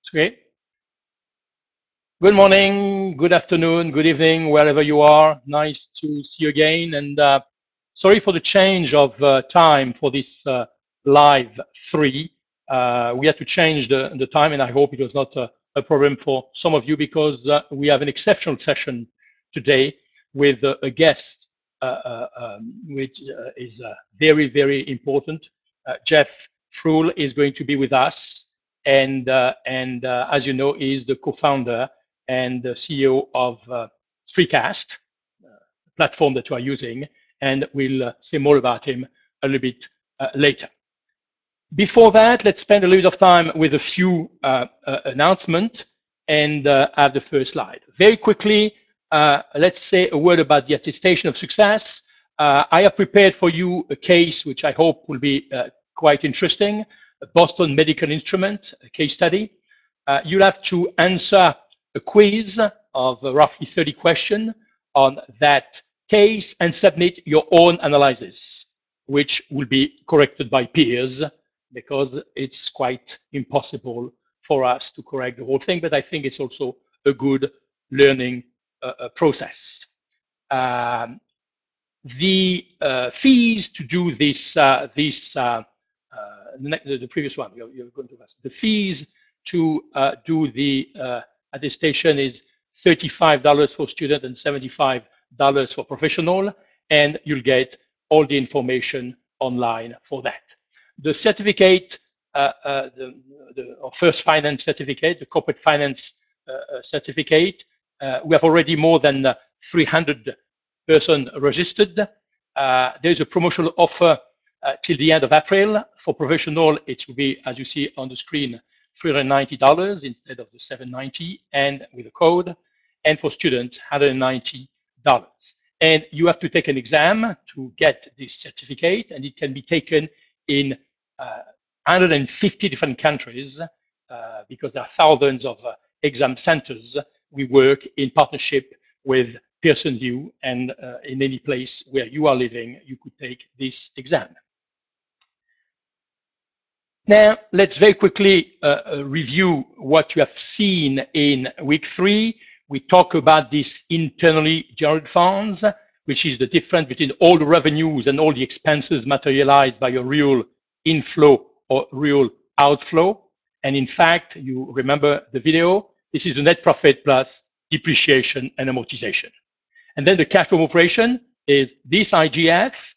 Okay. Good morning, good afternoon, good evening, wherever you are. Nice to see you again. And sorry for the change of time for this live 3. We had to change the time, and I hope it was not a problem for some of you because we have an exceptional session today with a guest, which is very, very important. Jeff Fruhl is going to be with us, and as you know, is the co-founder and the CEO of Spreecast, platform that you are using, and we'll say more about him a little bit later. Before that, let's spend a little bit of time with a few announcements and have the first slide. Very quickly, let's say a word about the attestation of success. I have prepared for you a case which I hope will be quite interesting, a Boston Medical Instrument a case study. You'll have to answer a quiz of roughly 30 questions on that case and submit your own analysis, which will be corrected by peers because it's quite impossible for us to correct the whole thing, but I think it's also a good learning process. The fees to do this, the previous one, you're going to ask. The fees to do the attestation is $35 for student and $75 for professional, and you'll get all the information online for that. The certificate, the first finance certificate, the corporate finance certificate, we have already more than 300 persons registered. There's a promotional offer till the end of April. For professional, it will be, as you see on the screen, $390 instead of the $790, and with a code. And for students, $190. And you have to take an exam to get this certificate, and it can be taken in 150 different countries because there are thousands of exam centers. We work in partnership with Pearson VUE, and in any place where you are living, you could take this exam. Now, let's very quickly review what you have seen in week 3. We talk about this internally generated funds, which is the difference between all the revenues and all the expenses materialized by a real inflow or real outflow. And in fact, you remember the video, this is the net profit plus depreciation and amortization. And then the cash from operation is this IGF,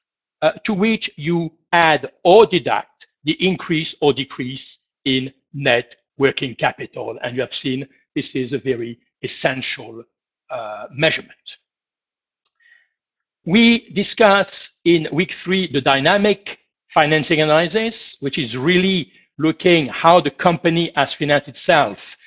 to which you add or deduct the increase or decrease in net working capital. And you have seen this is a very essential measurement. We discuss in week 3 the dynamic financing analysis, which is really looking how the company has financed itself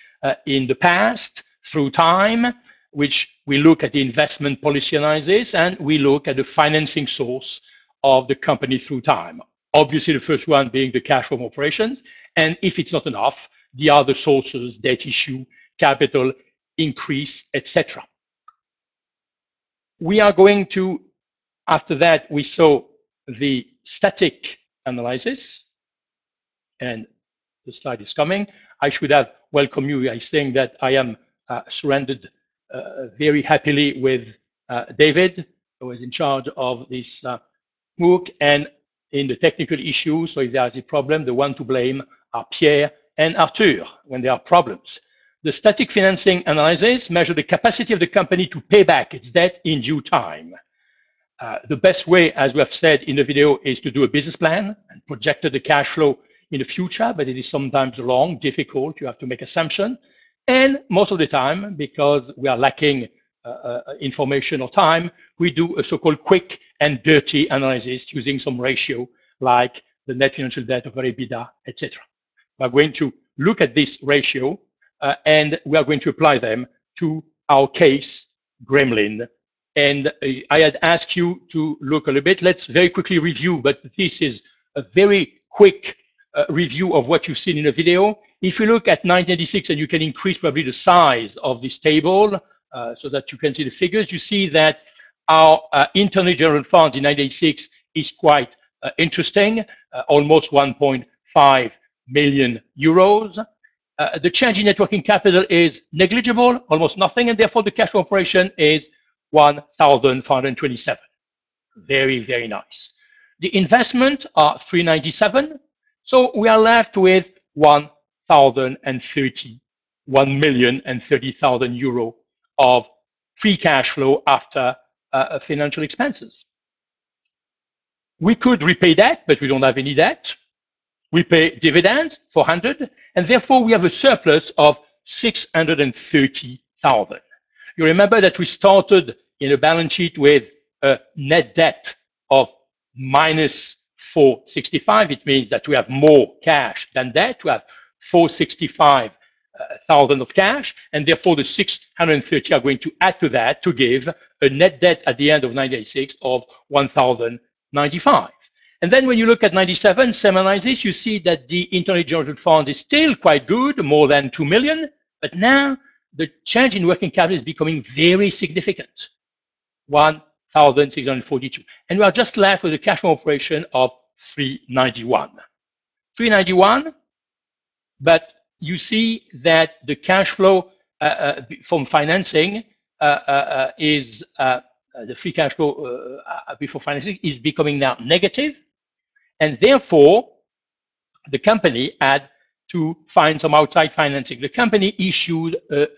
in the past through time, which we look at the investment policy analysis, and we look at the financing source of the company through time. Obviously, the first one being the cash from operations, and if it's not enough, the other sources, debt issue, capital increase, etc. We are going to, after that, we saw the static analysis, and the slide is coming. I should have welcomed you by saying that I am surrendered very happily with David, who is in charge of this MOOC, and in the technical issues. So if there is a problem, the one to blame are Pierre and Arthur when there are problems. The static financing analysis measures the capacity of the company to pay back its debt in due time. The best way, as we have said in the video, is to do a business plan and project the cash flow in the future, but it is sometimes long, difficult. You have to make assumptions. And most of the time, because we are lacking information or time, we do a so-called quick and dirty analysis using some ratio like the net financial debt over EBITDA, etc. We are going to look at this ratio and we are going to apply them to our case, Gremlin. And I had asked you to look a little bit. Let's very quickly review, but this is a very quick review of what you've seen in the video. If you look at 1986, and you can increase probably the size of this table so that you can see the figures, you see that our internally generated funds in 1986 is quite interesting, almost 1.5 million euros. The change in net working capital is negligible, almost nothing, and therefore the cash flow operation is 1,427. Very, very nice. The investment are 397, so we are left with 1,030,000 euro of free cash flow after financial expenses. We could repay debt, but we don't have any debt. We pay dividends, 400, and therefore we have a surplus of 630,000. You remember that we started in a balance sheet with a net debt of minus 465. It means that we have more cash than debt. We have 465,000 of cash, and therefore the 630 are going to add to that to give a net debt at the end of 1996 of 1,095. And then when you look at 97, same analysis, you see that the internally generated fund is still quite good, more than 2 million, but now the change in working capital is becoming very significant, 1,642. And we are just left with a cash flow operation of 391. 391, but you see that the cash flow from financing is, the free cash flow before financing is becoming now negative. And therefore, the company had to find some outside financing. The company issued a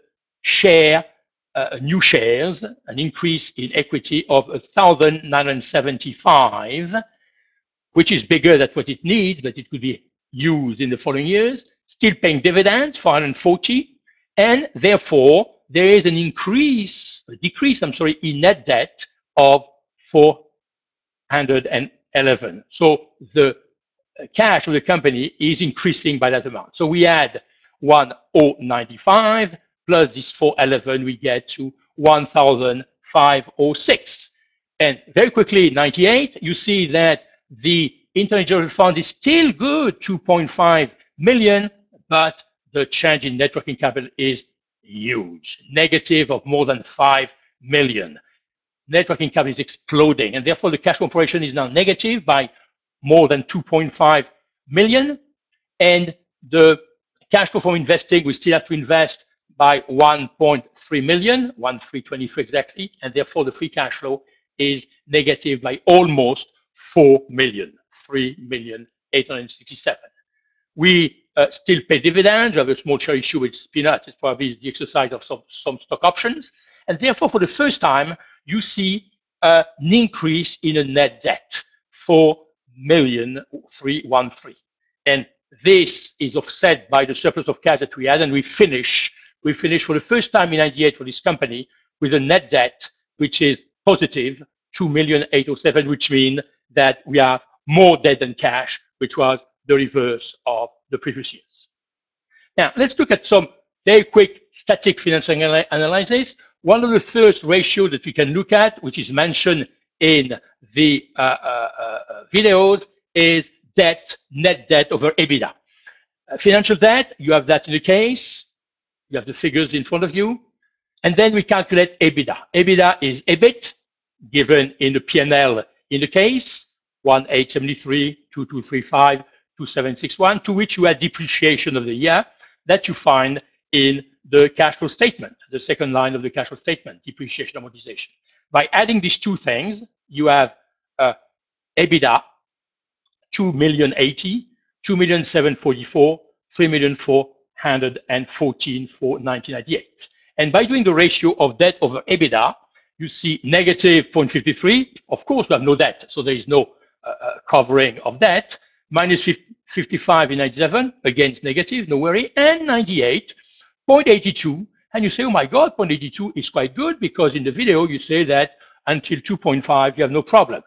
new shares, an increase in equity of 1,975, which is bigger than what it needs, but it could be used in the following years, still paying dividends, 440, and therefore there is an decrease, in net debt of 411. So the cash of the company is increasing by that amount. So we add 1,095 plus this 411, we get to 1,506. And very quickly, 98, you see that the internally generated fund is still good, 2.5 million, but the change in net working capital is huge, negative of more than 5 million. Net working capital is exploding, and therefore the cash flow operation is now negative by more than 2.5 million. And the cash flow from investing, we still have to invest by 1.3 million, 1,323 exactly, and therefore the free cash flow is negative by almost 4 million, 3,867. We still pay dividends. We have a small share issue with Peanut. It's probably the exercise of some stock options. And therefore, for the first time, you see an increase in a net debt, 4,313. And this is offset by the surplus of cash that we had, and we finish for the first time in 98 for this company with a net debt which is positive, 2,807, which means that we have more debt than cash, which was the reverse of the previous years. Now, let's look at some very quick static financing analysis. One of the first ratios that we can look at, which is mentioned in the videos, is net debt over EBITDA. Financial debt, you have that in the case. You have the figures in front of you. And then we calculate EBITDA. EBITDA is EBIT, given in the P&L in the case, 1,873, 2,235, 2,761, to which you add depreciation of the year that you find in the cash flow statement, the second line of the cash flow statement, depreciation amortization. By adding these two things, you have EBITDA, 2,080,000, 2,744,000, 3,414,000 for 1998. And by doing the ratio of debt over EBITDA, you see negative 0.53. Of course, we have no debt, so there is no covering of debt. Minus 55 in 97, again, it's negative, no worry. And 98, 0.82. And you say, oh my God, 0.82 is quite good, because in the video, you say that until 2.5, you have no problem.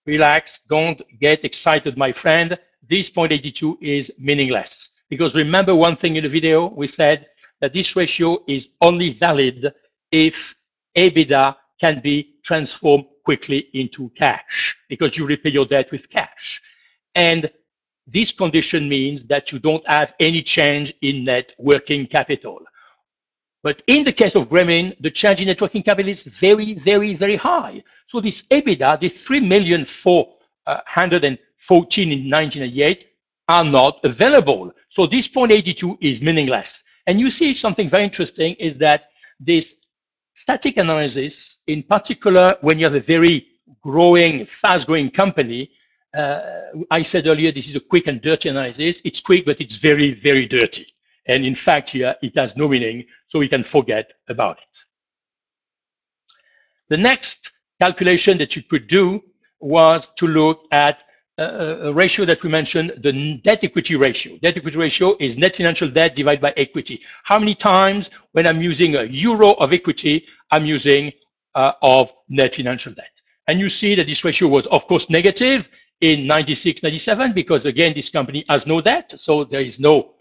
Relax, don't get excited, my friend. This 0.82 is meaningless. Because remember one thing in the video, we said that this ratio is only valid if EBITDA can be transformed quickly into cash, because you repay your debt with cash. And this condition means that you don't have any change in net working capital. But in the case of Gremlin, the change in net working capital is very, very, very high. So this EBITDA, the 3,414 in 1998, are not available. So this 0.82 is meaningless. And you see something very interesting is that this static analysis, in particular, when you have a very growing, fast-growing company, I said earlier, this is a quick and dirty analysis. It's quick, but it's very, very dirty. And in fact, here, it has no meaning, so we can forget about it. The next calculation that you could do was to look at a ratio that we mentioned, the debt equity ratio. Debt equity ratio is net financial debt divided by equity. How many times when I'm using a euro of equity, I'm using of net financial debt? And you see that this ratio was, of course, negative in 96, 97, because again, this company has no debt, so there is no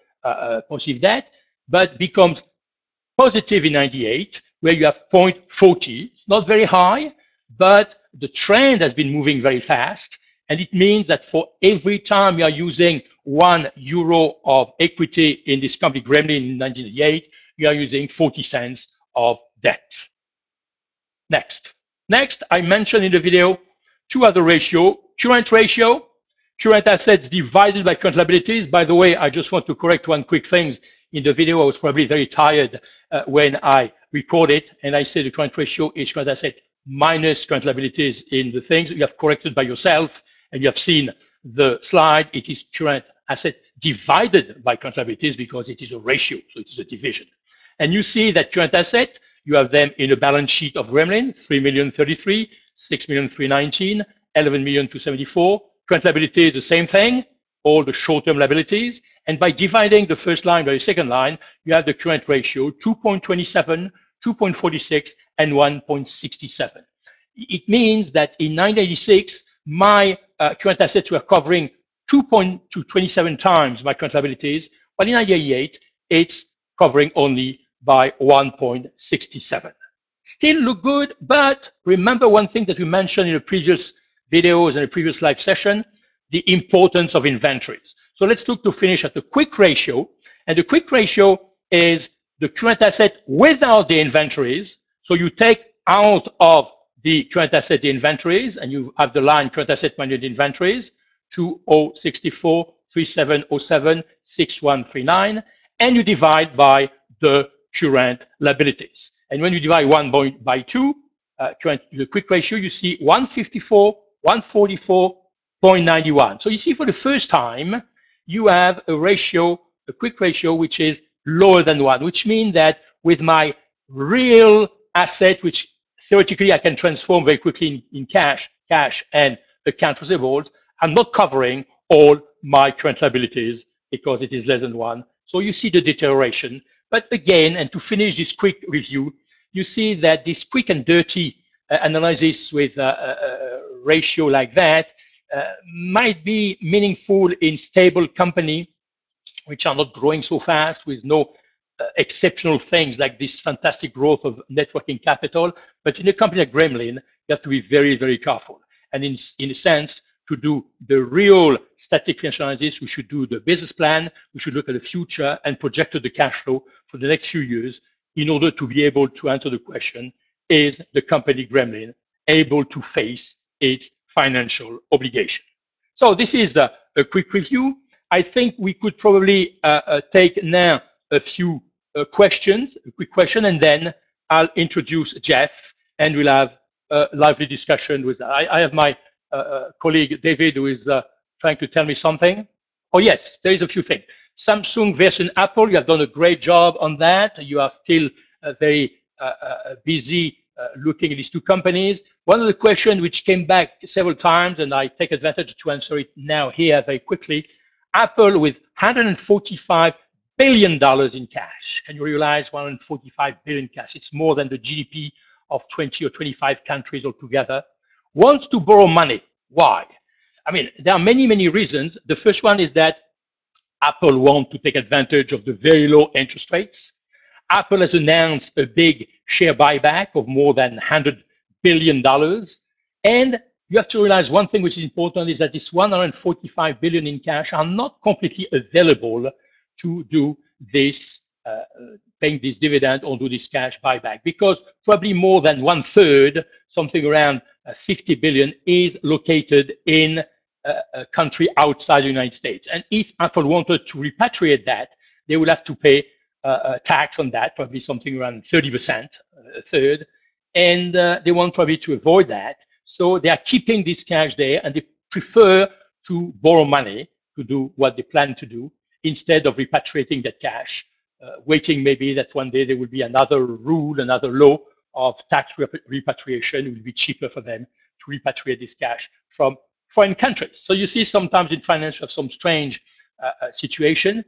positive debt, but becomes positive in 98, where you have 0.40. It's not very high, but the trend has been moving very fast. And it means that for every time you are using €1 of equity in this company, Gremlin, in 1998, you are using 40 cents of debt. Next, I mentioned in the video two other ratios: current ratio, current assets divided by current liabilities. By the way, I just want to correct one quick thing. In the video, I was probably very tired when I recorded, and I said the current ratio is current asset minus current liabilities in the things. You have corrected by yourself, and you have seen the slide. It is current asset divided by current liabilities because it is a ratio, so it is a division. And you see that current asset, you have them in a balance sheet of Gremlin, 3,033,000, 6,319,000, 11,274,000. Current liability is the same thing, all the short-term liabilities. And by dividing the first line by the second line, you have the current ratio 2.27, 2.46, and 1.67. It means that in 1986, my current assets were covering 2.27 times my current liabilities, but in 1988, it's covering only by 1.67. Still look good, but remember one thing that we mentioned in the previous videos and the previous live session, the importance of inventories. So let's look to finish at the quick ratio. And the quick ratio is the current asset without the inventories. So you take out of the current asset the inventories, and you have the line current asset minus the inventories, 2064, 3707, 6139, and you divide by the current liabilities. And when you divide by 2, the quick ratio, you see 154, 144.91. So you see for the first time, you have a ratio, a quick ratio, which is lower than 1, which means that with my real asset, which theoretically I can transform very quickly in cash and account receivables, I'm not covering all my current liabilities because it is less than 1. So you see the deterioration. But again, and to finish this quick review, you see that this quick and dirty analysis with a ratio like that might be meaningful in stable company, which are not growing so fast with no exceptional things like this fantastic growth of net working capital. But in a company like Gremlin, you have to be very, very careful. And in a sense, to do the real static financial analysis, we should do the business plan, we should look at the future and project the cash flow for the next few years in order to be able to answer the question, is the company Gremlin able to face its financial obligation? So this is a quick review. I think we could probably take now a few questions, a quick question, and then I'll introduce Jeff and we'll have a lively discussion with, I have my colleague David who is trying to tell me something. Oh yes, there is a few things. Samsung versus Apple, you have done a great job on that. You are still very busy looking at these two companies. One of the questions which came back several times, and I take advantage to answer it now here very quickly, Apple with $145 billion in cash. Can you realize 145 billion cash? It's more than the GDP of 20 or 25 countries altogether. Wants to borrow money. Why? I mean, there are many, many reasons. The first one is that Apple wants to take advantage of the very low interest rates. Apple has announced a big share buyback of more than $100 billion. And you have to realize one thing which is important is that this 145 billion in cash are not completely available to do this, paying this dividend or do this cash buyback, because probably more than 1/3, something around 50 billion, is located in a country outside the United States. And if Apple wanted to repatriate that, they would have to pay a tax on that, probably something around 30%, a third. And they want probably to avoid that. So they are keeping this cash there, and they prefer to borrow money to do what they plan to do instead of repatriating that cash, waiting maybe that one day there will be another rule, another law of tax repatriation. It will be cheaper for them to repatriate this cash from foreign countries. So you see sometimes in finance you have some strange situation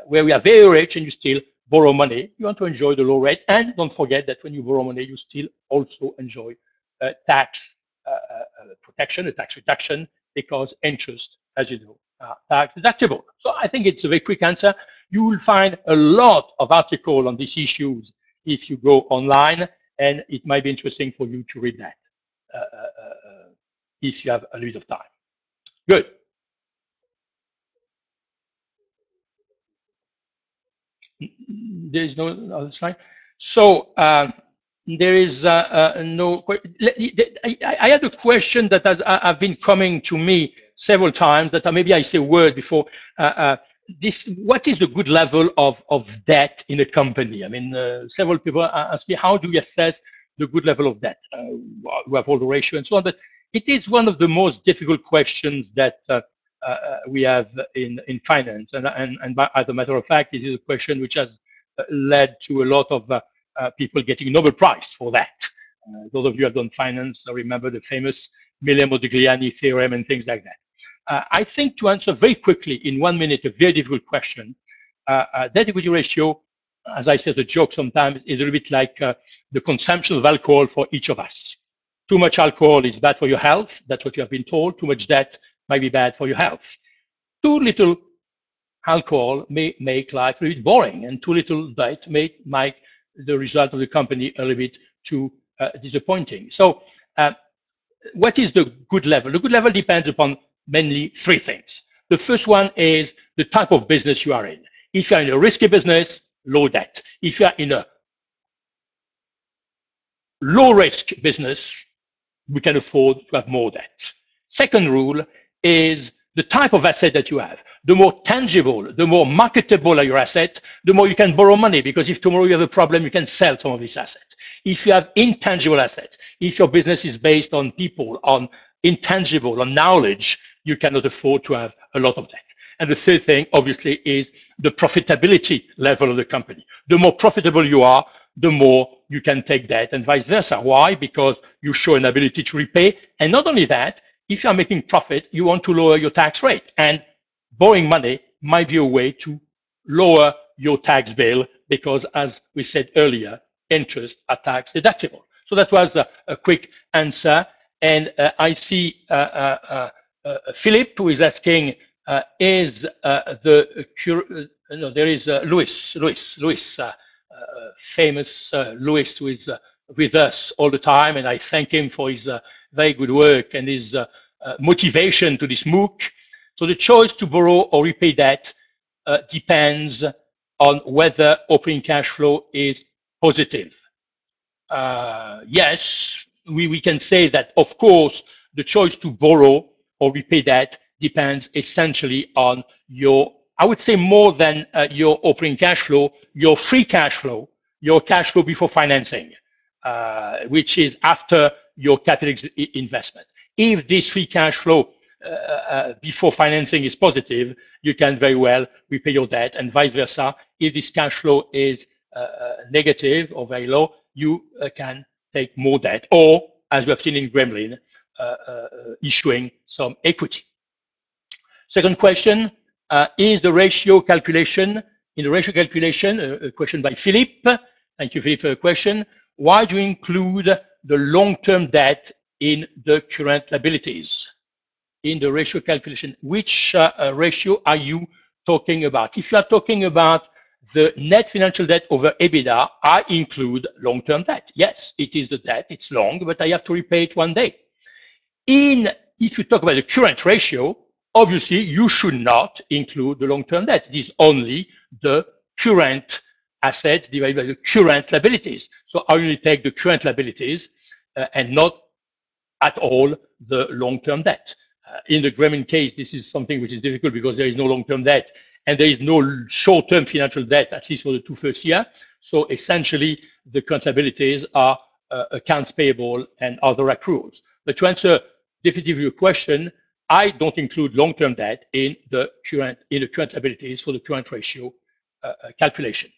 where we are very rich and you still borrow money. You want to enjoy the low rate, and don't forget that when you borrow money, you still also enjoy tax protection, a tax reduction, because interest, as you know, are tax deductible. So I think it's a very quick answer. You will find a lot of articles on these issues if you go online, and it might be interesting for you to read that if you have a little bit of time. Good. There is no other slide. So there is no. I had a question that has been coming to me several times. That maybe I say a word before. What is the good level of debt in a company? I mean, several people ask me, how do you assess the good level of debt? We have all the ratio and so on, but it is one of the most difficult questions that we have in finance. And as a matter of fact, it is a question which has led to a lot of people getting Nobel Prize for that. Those of you who have done finance remember the famous Modigliani theorem and things like that. I think to answer very quickly in 1 minute a very difficult question, debt equity ratio, as I say as a joke sometimes, is a little bit like the consumption of alcohol for each of us. Too much alcohol is bad for your health. That's what you have been told. Too much debt might be bad for your health. Too little alcohol may make life a little bit boring, and too little debt may make the result of the company a little bit too disappointing. So what is the good level? The good level depends upon mainly three things. The first one is the type of business you are in. If you're in a risky business, low debt. If you're in a low risk business, we can afford to have more debt. Second rule is the type of asset that you have. The more tangible, the more marketable are your asset, the more you can borrow money, because if tomorrow you have a problem, you can sell some of these assets. If you have intangible assets, if your business is based on people, on intangible, on knowledge, you cannot afford to have a lot of debt. And the third thing, obviously, is the profitability level of the company. The more profitable you are, the more you can take debt, and vice versa. Why? Because you show an ability to repay. And not only that, if you are making profit, you want to lower your tax rate. And borrowing money might be a way to lower your tax bill, because, as we said earlier, interest are tax deductible. So that was a quick answer. And I see Philip, who is asking, is there is Louis, famous Louis, who is with us all the time, and I thank him for his very good work and his motivation to this MOOC. So the choice to borrow or repay debt depends on whether operating cash flow is positive. Yes, we can say that, of course, the choice to borrow or repay debt depends essentially on your, I would say more than your operating cash flow, your free cash flow, your cash flow before financing, which is after your capital investment. If this free cash flow before financing is positive, you can very well repay your debt, and vice versa. If this cash flow is negative or very low, you can take more debt, or, as we have seen in Gremlin, issuing some equity. Second question, is the ratio calculation, in the ratio calculation, a question by Philippe. Thank you, Philippe, for the question. Why do you include the long-term debt in the current liabilities? In the ratio calculation, which ratio are you talking about? If you are talking about the net financial debt over EBITDA, I include long-term debt. Yes, it is the debt, it's long, but I have to repay it one day. If you talk about the current ratio, obviously you should not include the long-term debt. It is only the current assets divided by the current liabilities. So I only take the current liabilities and not at all the long-term debt. in the Gremlin case, this is something which is difficult because there is no long-term debt and there is no short-term financial debt, at least for the two first years. So essentially, the current liabilities are accounts payable and other accruals. But to answer definitively your question, I don't include long-term debt in the current liabilities for the current ratio calculation.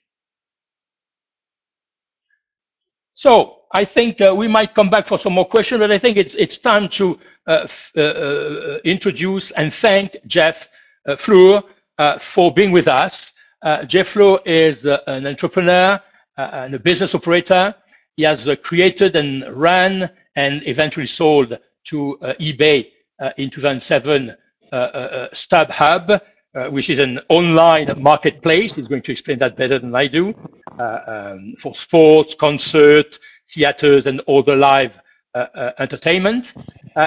So I think we might come back for some more questions, but I think it's time to introduce and thank Jeff Fleur for being with us. Jeff Fleur is an entrepreneur and a business operator. He has created and ran and eventually sold to eBay in 2007 StubHub, which is an online marketplace. He's going to explain that better than I do, for sports, concert, theaters, and other live entertainment.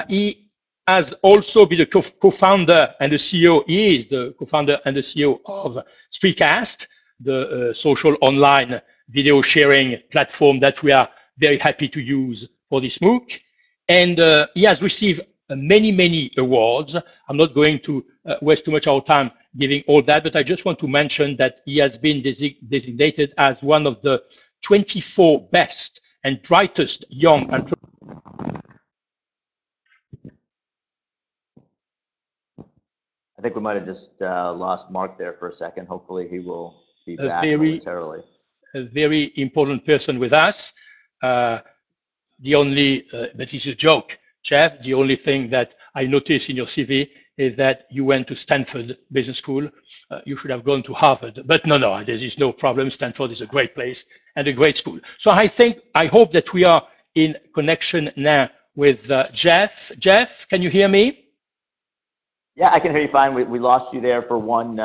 He has also been the co-founder and the CEO. He is the co-founder and the CEO of Spreecast, the social online video sharing platform that we are very happy to use for this MOOC. And he has received many awards. I'm not going to waste too much of our time giving all that, but I just want to mention that he has been designated as one of the 24 best and brightest young entrepreneurs. I think we might have just lost Mark there for a second. Hopefully he will be back momentarily. A very important person with us. The only, but it's a joke, Jeff, the only thing that I noticed in your CV is that you went to Stanford Business School. You should have gone to Harvard, but no, there is no problem. Stanford is a great place and a great school. So I hope that we are in connection now with Jeff. Jeff, can you hear me? Yeah, I can hear you fine. We lost you there for one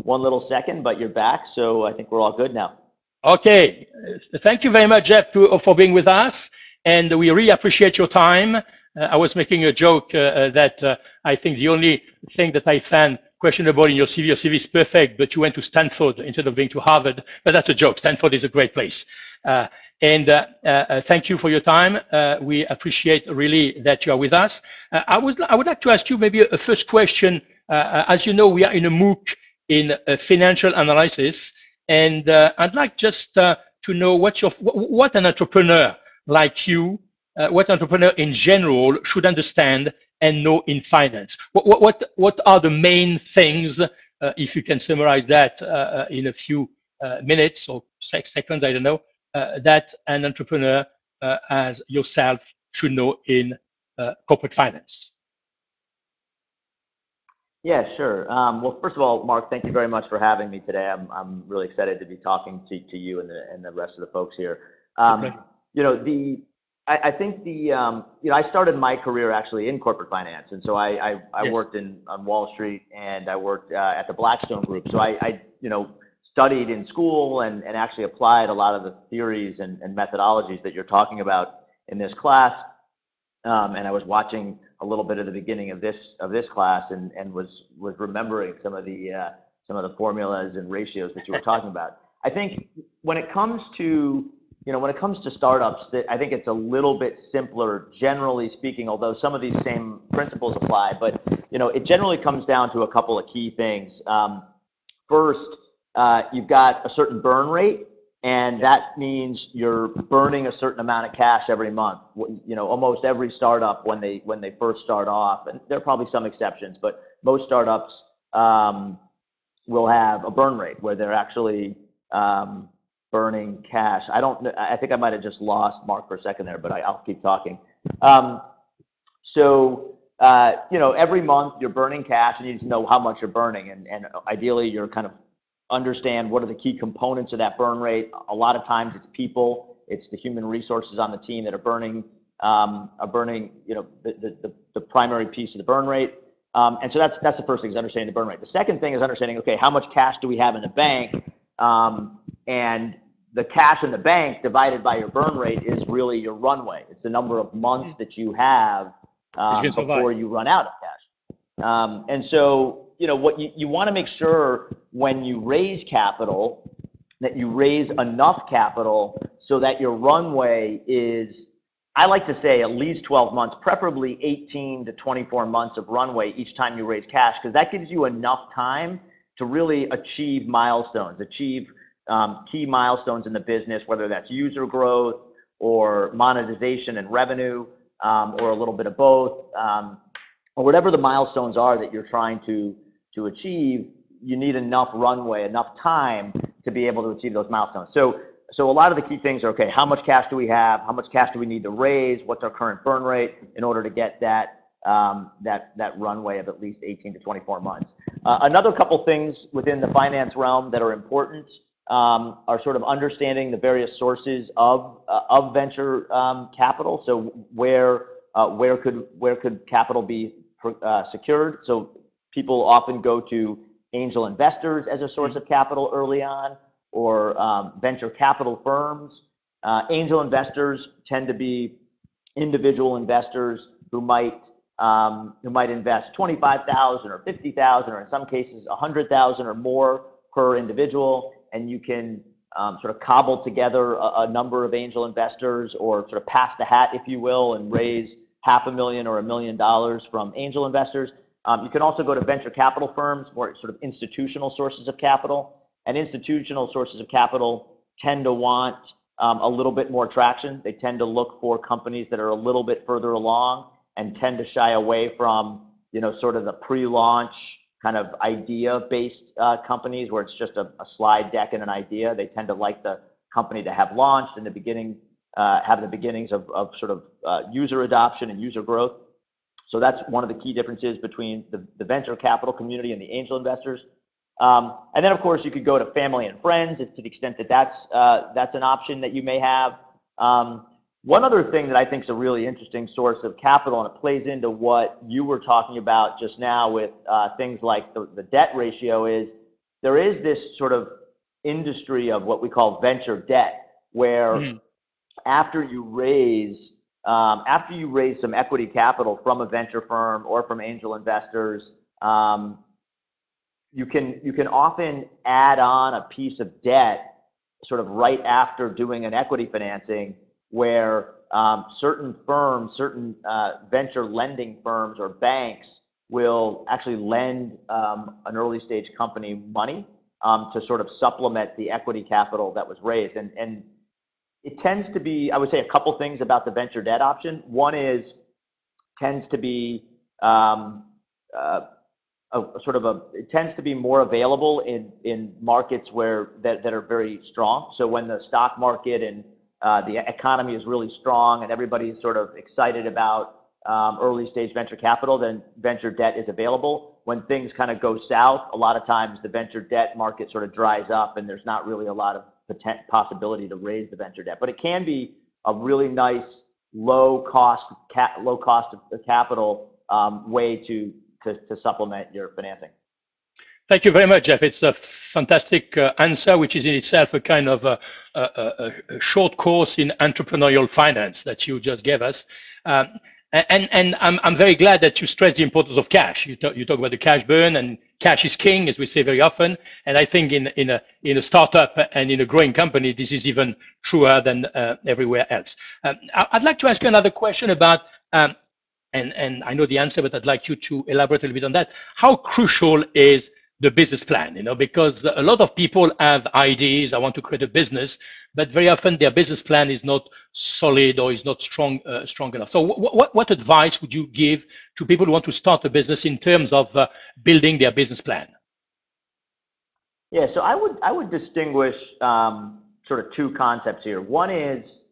little second, but you're back. So I think we're all good now. Okay. Thank you very much, Jeff, for being with us. And we really appreciate your time. I was making a joke that I think the only thing that I found questionable in your CV is perfect, but you went to Stanford instead of going to Harvard. But that's a joke. Stanford is a great place. And thank you for your time. We appreciate really that you are with us. I would like to ask you maybe a first question. As you know, we are in a MOOC in financial analysis, and I'd like just to know what an entrepreneur like you, what entrepreneur in general should understand and know in finance. What are the main things, if you can summarize that in a few minutes or seconds, I don't know, that an entrepreneur as yourself should know in corporate finance? Yeah, sure. Well, first of all, Mark, thank you very much for having me today. I'm really excited to be talking to you and the rest of the folks here. I think I started my career actually in corporate finance, and so I worked on Wall Street, and I worked at the Blackstone Group. So I studied in school and actually applied a lot of the theories and methodologies that you're talking about in this class. And I was watching a little bit of the beginning of this class and was remembering some of the formulas and ratios that you were talking about. I think when it comes to startups, I think it's a little bit simpler, generally speaking, although some of these same principles apply. But it generally comes down to a couple of key things. First, you've got a certain burn rate, and that means you're burning a certain amount of cash every month. Almost every startup when they first start off, and there are probably some exceptions, but most startups will have a burn rate where they're actually burning cash. I think I might have just lost Mark for a second there, but I'll keep talking. Every month you're burning cash, and you need to know how much you're burning, and ideally you're kind of understand what are the key components of that burn rate. A lot of times it's people, it's the human resources on the team that are burning the primary piece of the burn rate. And so that's the first thing, is understanding the burn rate. The second thing is understanding, okay, how much cash do we have in the bank? And the cash in the bank divided by your burn rate is really your runway. It's the number of months that you have before you run out of cash. And so what you want to make sure when you raise capital, that you raise enough capital so that your runway is I like to say at least 12 months, preferably 18 to 24 months of runway each time you raise cash, because that gives you enough time to really achieve milestones, achieve key milestones in the business, whether that's user growth or monetization and revenue, or a little bit of both, or whatever the milestones are that you're trying to achieve. You need enough runway, enough time to be able to achieve those milestones. So a lot of the key things are, okay, how much cash do we have? How much cash do we need to raise? What's our current burn rate in order to get that runway of at least 18 to 24 months? Another couple things within the finance realm that are important are sort of understanding the various sources of venture capital. So where could capital be secured? So people often go to angel investors as a source of capital early on, or venture capital firms. Angel investors tend to be individual investors who might invest 25,000 or 50,000, or in some cases 100,000 or more per individual, and you can sort of cobble together a number of angel investors, or sort of pass the hat, if you will, and raise $500,000 or $1 million from angel investors. You can also go to venture capital firms, or sort of institutional sources of capital. And institutional sources of capital tend to want a little bit more traction. They tend to look for companies that are a little bit further along, and tend to shy away from, sort of the pre-launch kind of idea-based companies where it's just a slide deck and an idea. They tend to like the company to have launched in the beginning, have the beginnings of sort of user adoption and user growth. So that's one of the key differences between the venture capital community and the angel investors. And then, of course, you could go to family and friends, to the extent that that's an option that you may have. One other thing that I think is a really interesting source of capital, and it plays into what you were talking about just now with things like the debt ratio, is there is this sort of industry of what we call venture debt, where after you raise some equity capital from a venture firm or from angel investors, you can often add on a piece of debt sort of right after doing an equity financing, where certain firms, certain venture lending firms or banks will actually lend an early stage company money to sort of supplement the equity capital that was raised. And it tends to be, I would say, a couple things about the venture debt option. One is, tends to be it tends to be more available in markets that are very strong. So when the stock market and the economy is really strong and everybody is sort of excited about early stage venture capital, then venture debt is available. When things kind of go south, a lot of times the venture debt market sort of dries up, and there's not really a lot of possibility to raise the venture debt. But it can be a really nice low cost of capital way to supplement your financing. Thank you very much, Jeff. It's a fantastic answer, which is in itself a kind of a short course in entrepreneurial finance that you just gave us. And I'm very glad that you stressed the importance of cash. You talk about the cash burn, and cash is king, as we say very often. And I think in a startup and in a growing company, this is even truer than everywhere else. I'd like to ask you another question about, and I know the answer, but I'd like you to elaborate a little bit on that. How crucial is the business plan? Because a lot of people have ideas. I want to create a business, but very often their business plan is not solid or is not strong enough. So what advice would you give to people who want to start a business in terms of building their business plan? Yeah, so I would distinguish sort of two concepts here. One is,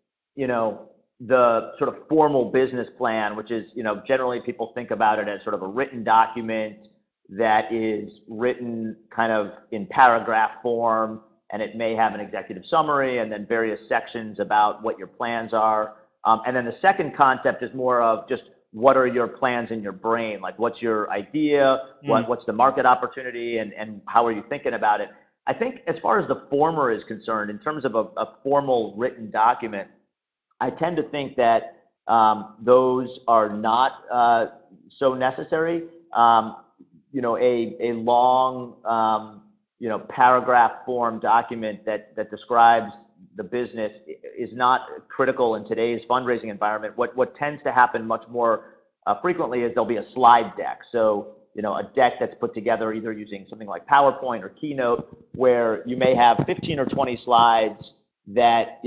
the sort of formal business plan, which is, generally people think about it as sort of a written document that is written kind of in paragraph form, and it may have an executive summary and then various sections about what your plans are. And then the second concept is more of just, what are your plans in your brain? Like, what's your idea? What's the market opportunity, and how are you thinking about it? I think as far as the former is concerned, in terms of a formal written document, I tend to think that those are not so necessary. A long paragraph form document that describes the business is not critical in today's fundraising environment. What tends to happen much more frequently is there'll be a slide deck. So, a deck that's put together either using something like PowerPoint or Keynote, where you may have 15 or 20 slides that,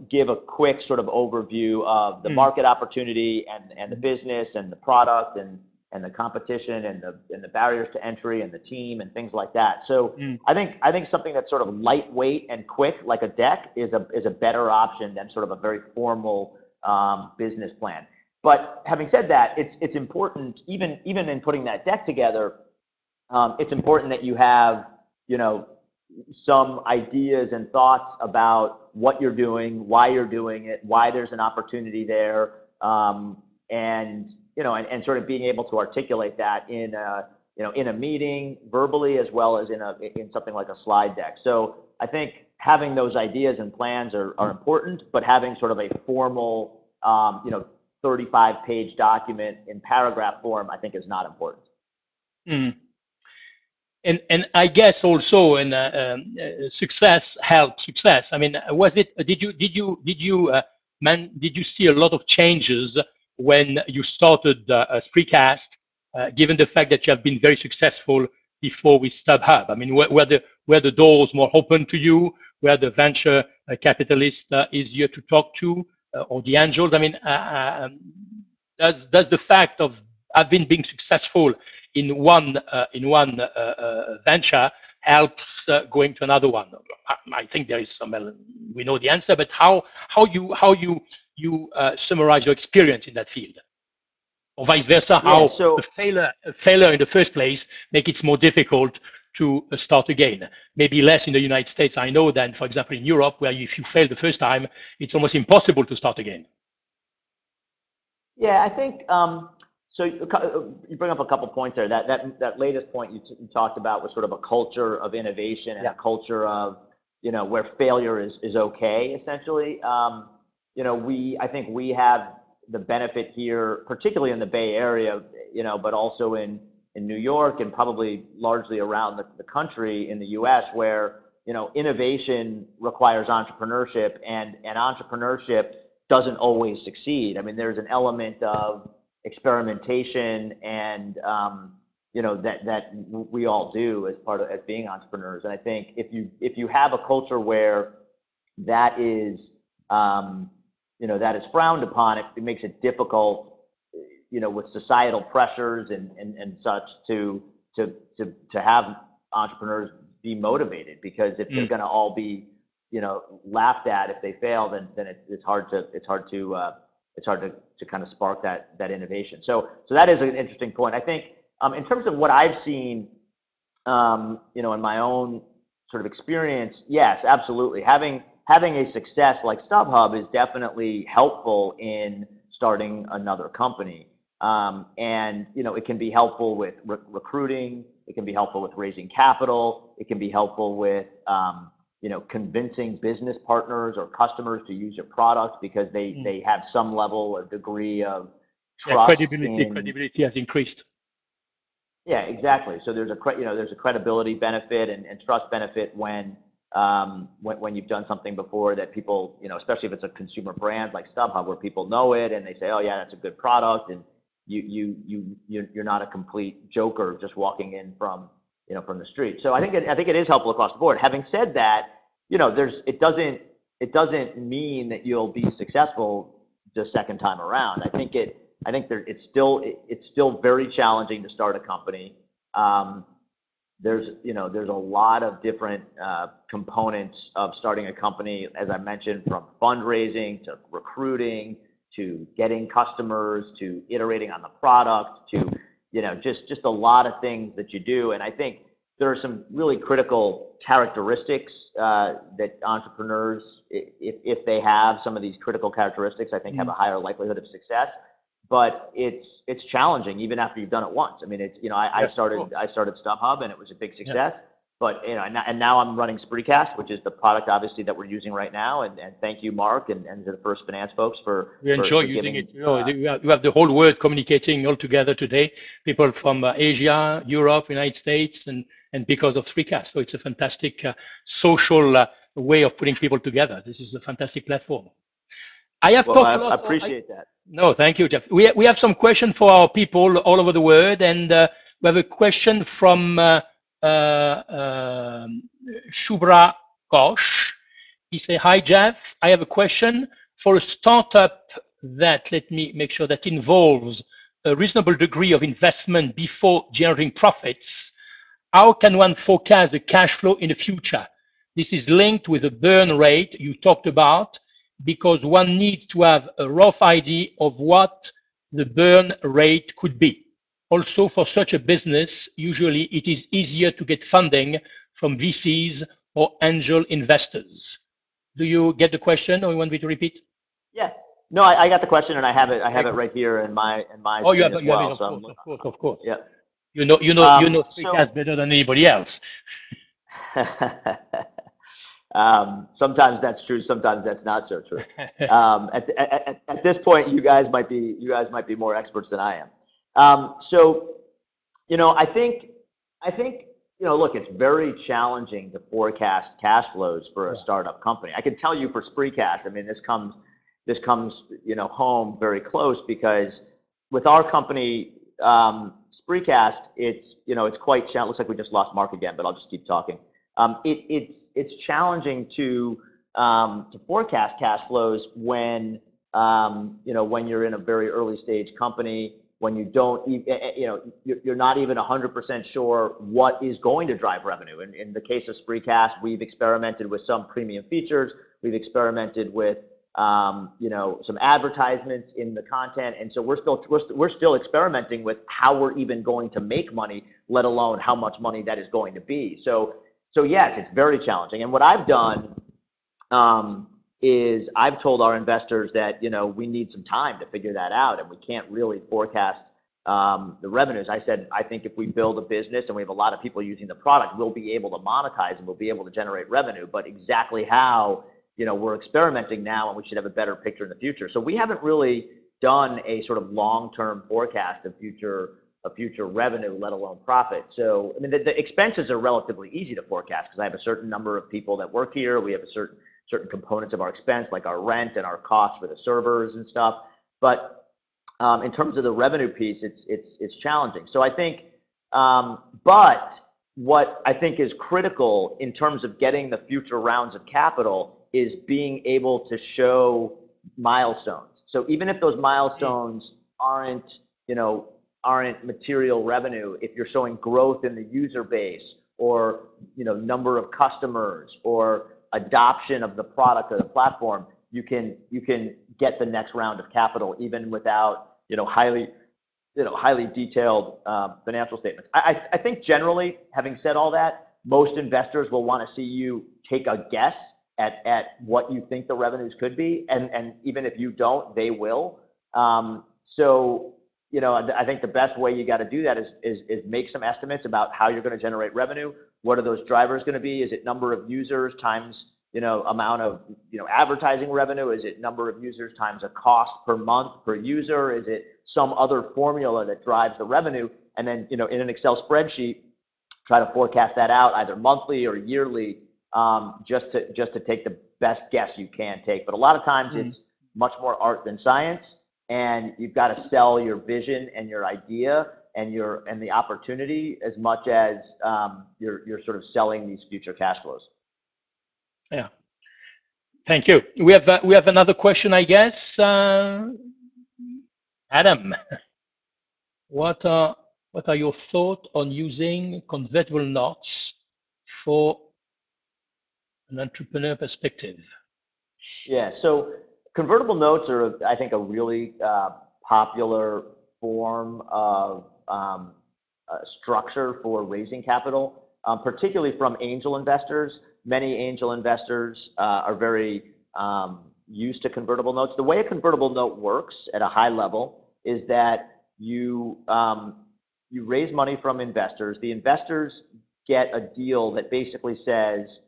give a quick sort of overview of the market opportunity and the business and the product and the competition and the barriers to entry and the team and things like that. So I think something that's sort of lightweight and quick, like a deck, is a better option than sort of a very formal business plan. But having said that, it's important, even in putting that deck together, it's important that you have, some ideas and thoughts about what you're doing, why you're doing it, why there's an opportunity there, and sort of being able to articulate that in a meeting verbally, as well as in something like a slide deck. So I think having those ideas and plans are important, but having sort of a formal 35-page document in paragraph form, I think, is not important. And I guess also success helps success. I mean, did you see a lot of changes when you started Spreecast, given the fact that you have been very successful before with StubHub? I mean, were the doors more open to you? Were the venture capitalist easier to talk to, or the angels? I mean, does the fact of having been successful in one venture helps going to another one? I think there is some. We know the answer, but how you summarize your experience in that field, or vice versa? How a failure in the first place make it more difficult to start again? Maybe less in the United States, I know, than, for example, in Europe, where if you fail the first time, it's almost impossible to start again. Yeah, I think so. You bring up a couple points there. That latest point you talked about was sort of a culture of innovation and a culture of where failure is okay, essentially. I think we have the benefit here, particularly in the Bay Area, but also in New York and probably largely around the country in the U.S., where innovation requires entrepreneurship, and entrepreneurship doesn't always succeed. I mean, there's an element of experimentation and that we all do as being entrepreneurs. And I think if you have a culture where that is frowned upon, it makes it difficult, with societal pressures and such to have entrepreneurs be motivated, because if they're going to all be laughed at if they fail, then it's hard to kind of spark that innovation. So that is an interesting point. I think in terms of what I've seen, in my own sort of experience, yes, absolutely. Having a success like StubHub is definitely helpful in starting another company. And it can be helpful with recruiting. It can be helpful with raising capital. It can be helpful with convincing business partners or customers to use your product because they have some level or degree of trust. Credibility has increased. Yeah, exactly. So there's a credibility benefit and trust benefit when you've done something before that people, especially if it's a consumer brand like StubHub, where people know it and they say, oh yeah, that's a good product, and you're not a complete joker just walking in from the street. So I think it is helpful across the board. Having said that, it doesn't mean that you'll be successful the second time around. I think it's still very challenging to start a company. There's a lot of different components of starting a company, as I mentioned, from fundraising to recruiting to getting customers to iterating on the product to just a lot of things that you do. And I think there are some really critical characteristics that entrepreneurs, if they have some of these critical characteristics, I think have a higher likelihood of success. But it's challenging even after you've done it once. I mean, I started StubHub and it was a big success. Yeah. But and now I'm running Spreecast, which is the product obviously that we're using right now. And thank you, Mark, and to the First Finance folks for using it. You have the whole world communicating all together today. People from Asia, Europe, United States, and because of Spreecast. So it's a fantastic social way of putting people together. This is a fantastic platform. I have Well, talked I a lot. appreciate that. No, thank you, Jeff. We have some questions for our people all over the world, and we have a question from Shubhra Ghosh. He say, "Hi, Jeff. I have a question for a startup that, let me make sure, that involves a reasonable degree of investment before generating profits. How can one forecast the cash flow in the future? This is linked with the burn rate you talked about, because one needs to have a rough idea of what the burn rate could be. Also, for such a business, usually it is easier to get funding from VCs or angel investors." Do you get the question, or you want me to repeat? Yeah. No, I got the question, and I have it. I have it right here in my Oh, screen as you have it, well. of So course, of course, of course. yeah. You know So Spreecast better than anybody else. sometimes that's true. Sometimes that's not so true. At this point, you guys might be more experts than I am. So I think look, it's very challenging to forecast cash flows for a startup company. I can tell you for Spreecast, I mean, this comes home very close, because with our company, Spreecast, it's quite challenging. Looks like we just lost Mark again, but I'll just keep talking. It's challenging to forecast cash flows when when you're in a very early stage company, when you don't, you're not even 100% sure what is going to drive revenue. In the case of Spreecast, we've experimented with some premium features. We've experimented with some advertisements in the content, and so we're still experimenting with how we're even going to make money, let alone how much money that is going to be. So yes, it's very challenging. And what I've done is I've told our investors that we need some time to figure that out, and we can't really forecast the revenues. I said, I think if we build a business and we have a lot of people using the product, we'll be able to monetize and we'll be able to generate revenue. But exactly how, we're experimenting now, and we should have a better picture in the future. So we haven't really done a sort of long-term forecast of future revenue, let alone profit. So I mean, the expenses are relatively easy to forecast, because I have a certain number of people that work here. We have a certain components of our expense, like our rent and our costs for the servers and stuff. But in terms of the revenue piece, it's challenging. So I think, but what I think is critical in terms of getting the future rounds of capital is being able to show milestones. So even if those milestones aren't material revenue, if you're showing growth in the user base, or number of customers, or adoption of the product or the platform, you can get the next round of capital even without highly detailed financial statements. I think generally, having said all that, most investors will want to see you take a guess at what you think the revenues could be, and even if you don't, they will. So I think the best way you got to do that is make some estimates about how you're going to generate revenue. What are those drivers going to be? Is it number of users times amount of advertising revenue? Is it number of users times a cost per month per user? Is it some other formula that drives the revenue? And then in an Excel spreadsheet, try to forecast that out either monthly or yearly, just to take the best guess you can take. But a lot of times it's much more art than science, and you've got to sell your vision and your idea and the opportunity as much as you're sort of selling these future cash flows. Yeah. Thank you. We have another question, I guess. Adam, what are your thoughts on using convertible notes for an entrepreneur perspective? Yeah, so convertible notes are, I think, a really popular form of structure for raising capital, particularly from angel investors. Many angel investors are very used to convertible notes. The way a convertible note works at a high level is that you raise money from investors. The investors get a deal that basically says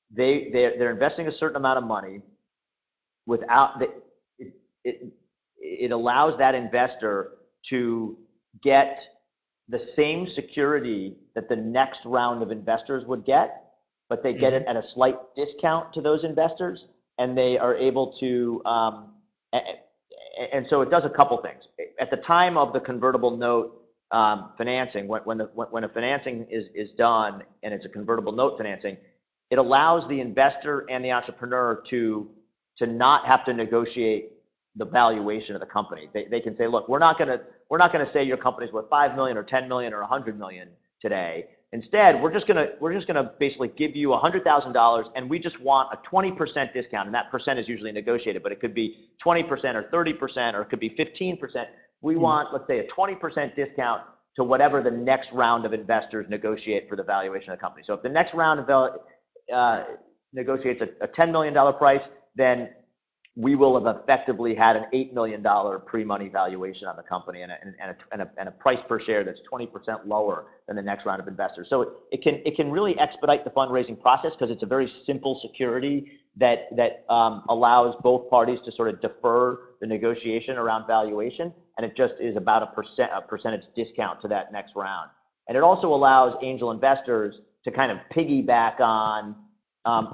they're investing a certain amount of money without it allows that investor to get the same security that the next round of investors would get, but they get it at a slight discount to those investors, and they are able to, and so it does a couple things. At the time of the convertible note financing, when a financing is done and it's a convertible note financing, it allows the investor and the entrepreneur to not have to negotiate the valuation of the company. They can say, look, we're not gonna say your company's worth 5 million or 10 million or 100 million today. Instead, we're just gonna basically give you $100,000, and we just want a 20% discount, and that percent is usually negotiated, but it could be 20% or 30%, or it could be 15%. We want, let's say, a 20% discount to whatever the next round of investors negotiate for the valuation of the company. So if the next round of negotiates a $10 million price, then we will have effectively had an $8 million pre-money valuation on the company and a price per share that's 20% lower than the next round of investors. So it can really expedite the fundraising process because it's a very simple security that allows both parties to sort of defer the negotiation around valuation, and it just is about a percentage discount to that next round. And it also allows angel investors to kind of piggyback on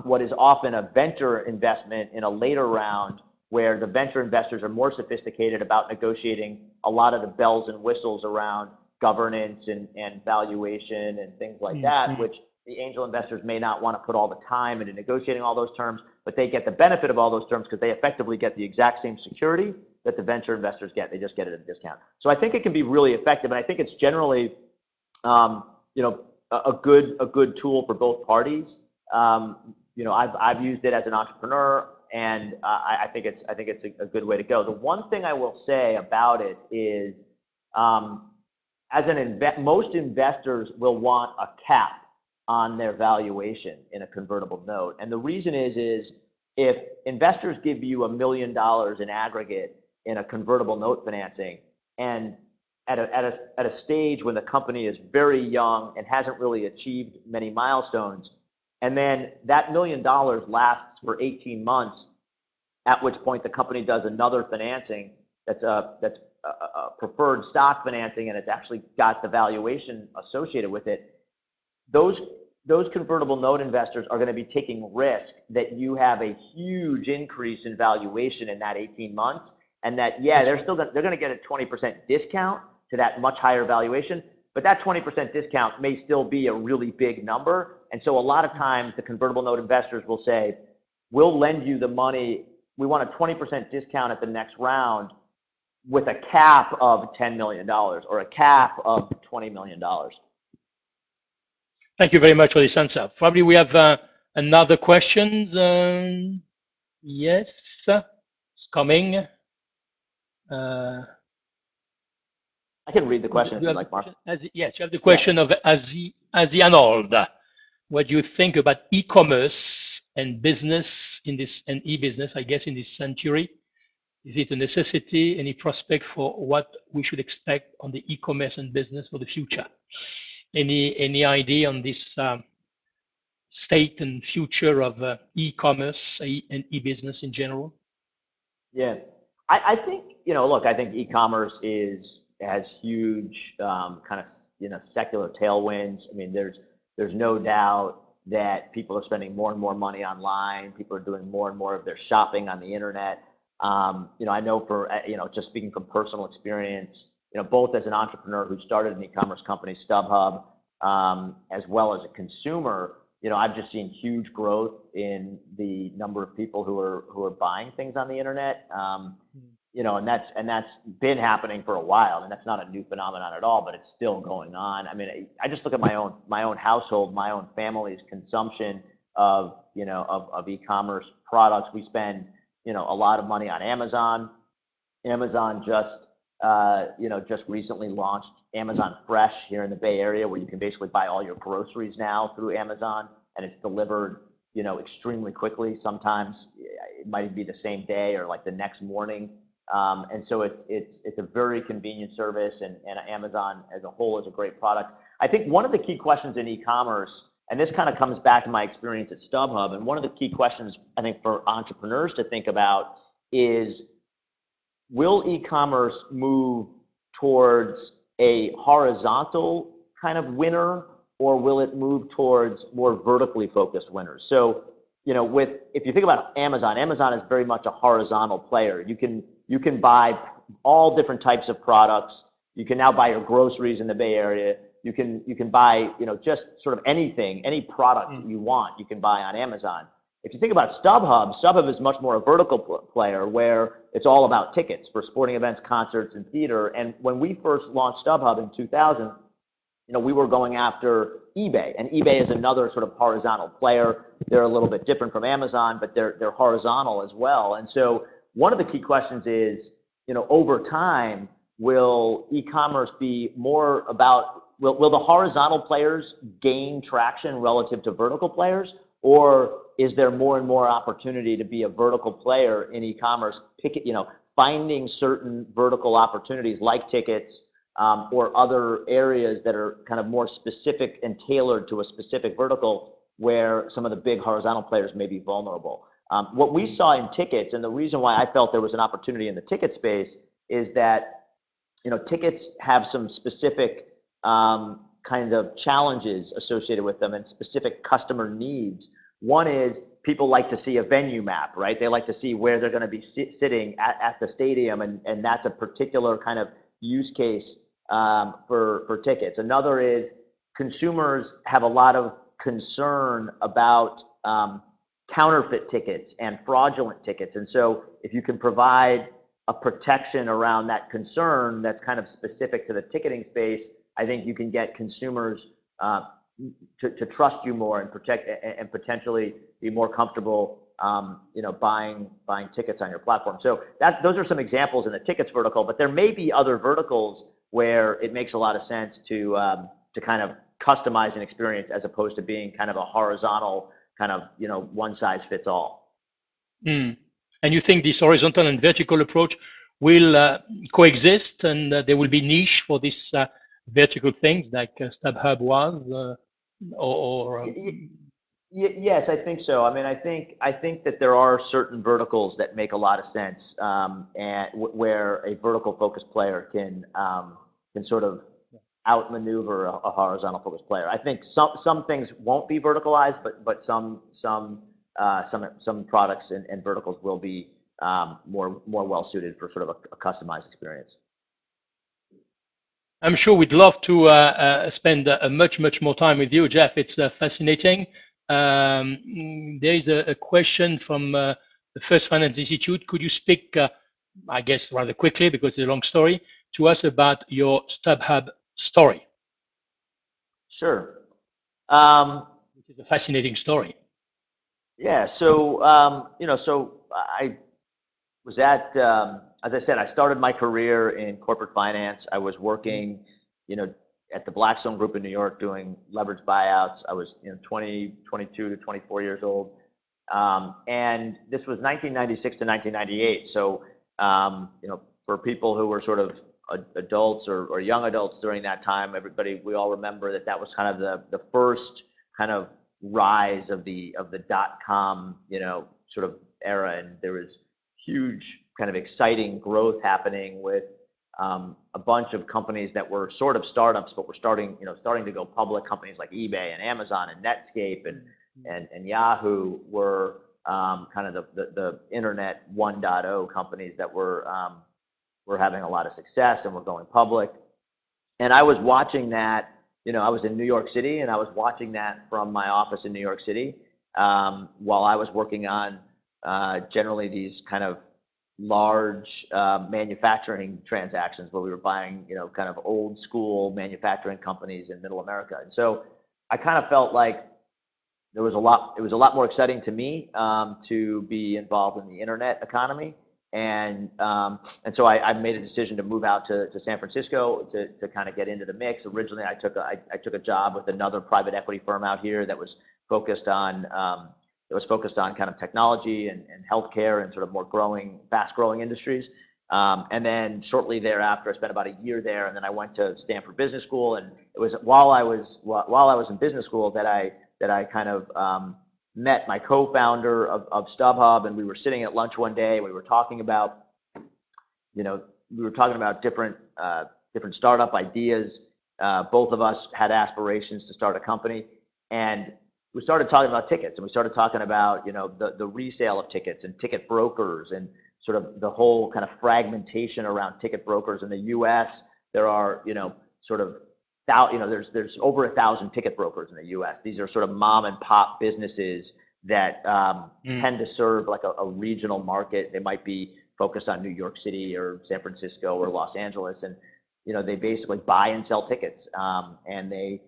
what is often a venture investment in a later round, where the venture investors are more sophisticated about negotiating a lot of the bells and whistles around governance and valuation and things like that, which the angel investors may not want to put all the time into negotiating all those terms, but they get the benefit of all those terms because they effectively get the exact same security that the venture investors get. They just get it at a discount. So I think it can be really effective, and I think it's generally, a good tool for both parties. I've used it as an entrepreneur, and I think it's a good way to go. The one thing I will say about it is, most investors will want a cap on their valuation in a convertible note, and the reason is if investors give you $1 million in aggregate in a convertible note financing, and at a stage when the company is very young and hasn't really achieved many milestones, and then that $1 million lasts for 18 months, at which point the company does another financing that's a preferred stock financing, and it's actually got the valuation associated with it. Those convertible note investors are going to be taking risk that you have a huge increase in valuation in that 18 months, and that they're going to get a 20% discount to that much higher valuation, but that 20% discount may still be a really big number. And so a lot of times the convertible note investors will say, we'll lend you the money. We want a 20% discount at the next round with a cap of $10 million or a cap of $20 million. Thank you very much for this answer. Probably we have another question. Yes, it's coming. I can read the question if you like, Mark. Yes, you have the question of Azi Arnold. What do you think about e-commerce and business in this, and e-business, I guess, in this century? Is it a necessity? Any prospect for what we should expect on the e-commerce and business for the future? Any idea on this state and future of e-commerce and e-business in general? Yeah, I think, look, I think e-commerce has huge kind of secular tailwinds. I mean, there's no doubt that people are spending more and more money online. People are doing more and more of their shopping on the internet. I know for just speaking from personal experience, both as an entrepreneur who started an e-commerce company, StubHub, as well as a consumer, I've just seen huge growth in the number of people who are buying things on the internet. And that's been happening for a while, and that's not a new phenomenon at all, but it's still going on. I mean, I just look at my own household, my own family's consumption of e-commerce products. We spend a lot of money on Amazon. Amazon just recently launched Amazon Fresh here in the Bay Area, where you can basically buy all your groceries now through Amazon, and it's delivered extremely quickly. Sometimes it might be the same day or like the next morning. And so it's a very convenient service, and Amazon as a whole is a great product. I think one of the key questions in e-commerce, and this kind of comes back to my experience at StubHub, and one of the key questions I think for entrepreneurs to think about is, will e-commerce move towards a horizontal kind of winner or will it move towards more vertically focused winners? So, if you think about Amazon, Amazon is very much a horizontal player. You can buy all different types of products. You can now buy your groceries in the Bay Area. You can buy, just sort of anything, any product you want, you can buy on Amazon. If you think about StubHub, StubHub is much more a vertical player where it's all about tickets for sporting events, concerts, and theater. And when we first launched StubHub in 2000, we were going after eBay, and eBay is another sort of horizontal player. They're a little bit different from Amazon, but they're horizontal as well. And so one of the key questions is, over time, will e-commerce be more about, will the horizontal players gain traction relative to vertical players, or is there more and more opportunity to be a vertical player in e-commerce, finding certain vertical opportunities like tickets, or other areas that are kind of more specific and tailored to a specific vertical where some of the big horizontal players may be vulnerable. What we saw in tickets, and the reason why I felt there was an opportunity in the ticket space, is that tickets have some specific kind of challenges associated with them and specific customer needs. One is people like to see a venue map, right? They like to see where they're going to be sitting at the stadium, and that's a particular kind of use case for tickets. Another is consumers have a lot of concern about counterfeit tickets and fraudulent tickets. And so if you can provide a protection around that concern that's kind of specific to the ticketing space, I think you can get consumers to trust you more and protect and potentially be more comfortable buying tickets on your platform. So those are some examples in the tickets vertical, but there may be other verticals where it makes a lot of sense to kind of customize an experience as opposed to being kind of a horizontal kind of one size fits all. And you think this horizontal and vertical approach will coexist, and there will be niche for this vertical things like StubHub was, Yes, I think so. I mean, I think that there are certain verticals that make a lot of sense, and where a vertical focused player can sort of outmaneuver a horizontal focused player. I think some things won't be verticalized, but some products and verticals will be more well suited for sort of a customized experience. I'm sure we'd love to spend much more time with you, Jeff. It's fascinating. There is a question from the First Finance Institute. Could you speak, I guess, rather quickly, because it's a long story, to us about your StubHub story? Sure. Which is a fascinating story. Yeah. So, so I was at, as I said, I started my career in corporate finance. I was working, at the Blackstone Group in New York doing leveraged buyouts. I was 22 to 24 years old. And this was 1996 to 1998. So, for people who were sort of adults or young adults during that time, we all remember that was kind of the first kind of rise of the .com, sort of era. And there was huge kind of exciting growth happening with a bunch of companies that were sort of startups, but were starting to go public. Companies like eBay and Amazon and Netscape and Yahoo were kind of the internet 1.0 companies that were having a lot of success and were going public. And I was watching that. I was in New York City, and I was watching that from my office in New York City while I was working on generally these kind of large manufacturing transactions where we were buying, kind of old school manufacturing companies in Middle America. And so I kind of felt like it was a lot more exciting to me to be involved in the internet economy. And so I made a decision to move out to San Francisco to kind of get into the mix. Originally, I took a job with another private equity firm out here that was focused on kind of technology and healthcare and sort of more fast growing industries. And then shortly thereafter, I spent about a year there, and then I went to Stanford Business School. And it was while I was in business school that I kind of met my co-founder of StubHub, and we were sitting at lunch one day. We were talking about different startup ideas, both of us had aspirations to start a company, and we started talking about tickets, and we started talking about, you know, the resale of tickets and ticket brokers and sort of the whole kind of fragmentation around ticket brokers in the U.S. There are, you know, sort of, there's over 1,000 ticket brokers in the U.S. These are sort of mom and pop businesses that tend to serve like a regional market. They might be focused on New York City or San Francisco or Los Angeles, and you know, they basically buy and sell tickets, and they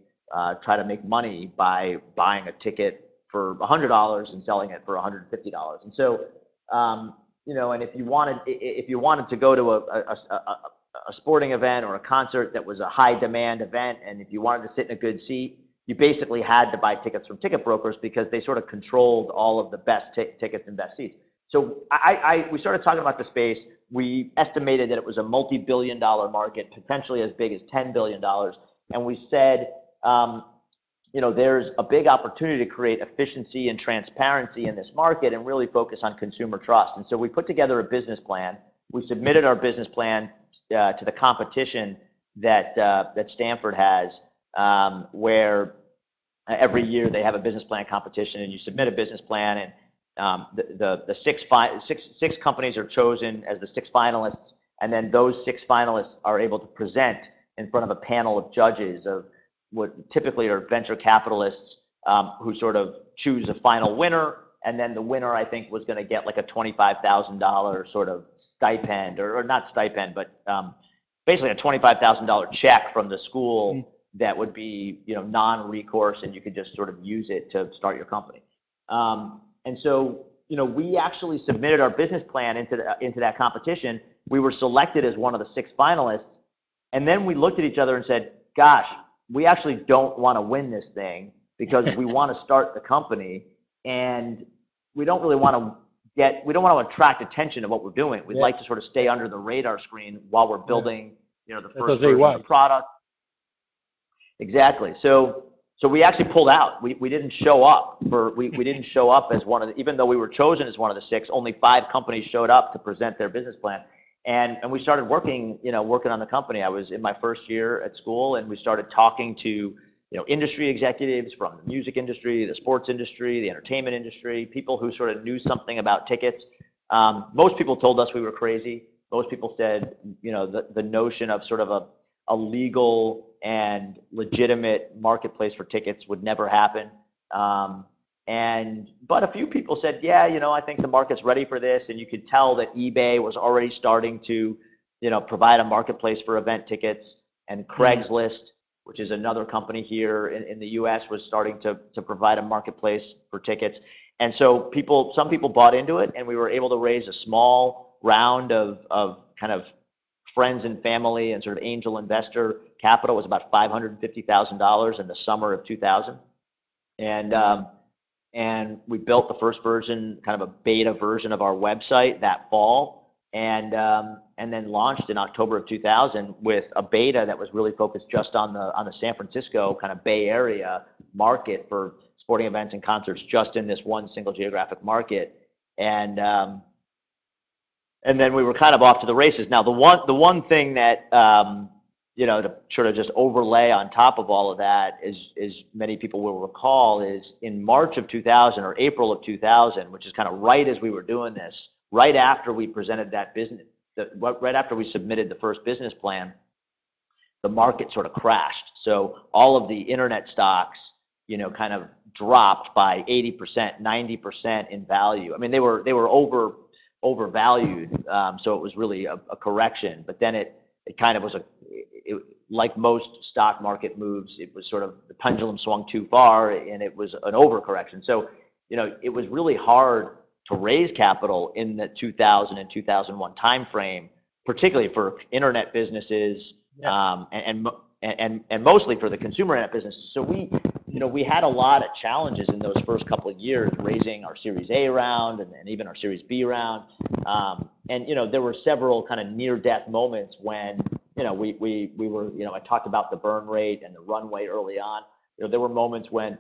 try to make money by buying a ticket for $100 and selling it for $150. And so, you know, and if you wanted to go to a sporting event or a concert that was a high demand event, and if you wanted to sit in a good seat, you basically had to buy tickets from ticket brokers because they sort of controlled all of the best tickets and best seats. So we started talking about the space. We estimated that it was a multi-billion-dollar market, potentially as big as $10 billion. And we said, you know, there's a big opportunity to create efficiency and transparency in this market and really focus on consumer trust. And so we put together a business plan. We submitted our business plan to the competition that Stanford has, where every year they have a business plan competition, and you submit a business plan, and the six companies are chosen as the 6 finalists, and then those 6 finalists are able to present in front of a panel of judges of what typically are venture capitalists, who sort of choose a final winner, and then the winner, I think, was going to get like a $25,000 sort of stipend, or not stipend, but basically a $25,000 check from the school that would be, you know, non-recourse, and you could just sort of use it to start your company. And so, you know, we actually submitted our business plan into that competition. We were selected as one of the 6 finalists, and then we looked at each other and said, gosh, we actually don't want to win this thing because we want to start the company, and we don't really want to we don't want to attract attention to what we're doing. We'd like to sort of stay under the radar screen while we're building, you know, the first version of the product. Exactly. So we actually pulled out. We didn't show up we didn't show up as one of the, even though we were chosen as one of the 6, only 5 companies showed up to present their business plan. And we started working on the company. I was in my first year at school, and we started talking to, you know, industry executives from the music industry, the sports industry, the entertainment industry, people who sort of knew something about tickets. Most people told us we were crazy. Most people said, you know, the notion of sort of a legal and legitimate marketplace for tickets would never happen. But a few people said, yeah, you know, I think the market's ready for this. And you could tell that eBay was already starting to, you know, provide a marketplace for event tickets, and Craigslist, which is another company here in the US, was starting to provide a marketplace for tickets. And so some people bought into it, and we were able to raise a small round of kind of friends and family and sort of angel investor capital. It was about $550,000 in the summer of 2000. And we built the first version, kind of a beta version of our website that fall, and then launched in October of 2000 with a beta that was really focused just on the San Francisco kind of Bay Area market for sporting events and concerts, just in this one single geographic market. And then we were kind of off to the races. Now, the one thing that you know, to sort of just overlay on top of all of that, is many people will recall, is in March of 2000 or April of 2000, which is kind of right as we were doing this, right after we presented that business, right after we submitted the first business plan, the market sort of crashed. So all of the internet stocks, you know, kind of dropped by 80%, 90% in value. I mean, they were overvalued, so it was really a correction. But then it kind of was like most stock market moves, it was sort of, the pendulum swung too far, and it was an overcorrection. So, you know, it was really hard to raise capital in the 2000 and 2001 timeframe, particularly for internet businesses, and mostly for the consumer internet businesses. So we had a lot of challenges in those first couple of years, raising our Series A round and even our Series B round. And, you know, there were several kind of near-death moments when, you know, we were, you know, I talked about the burn rate and the runway early on. You know, there were moments when,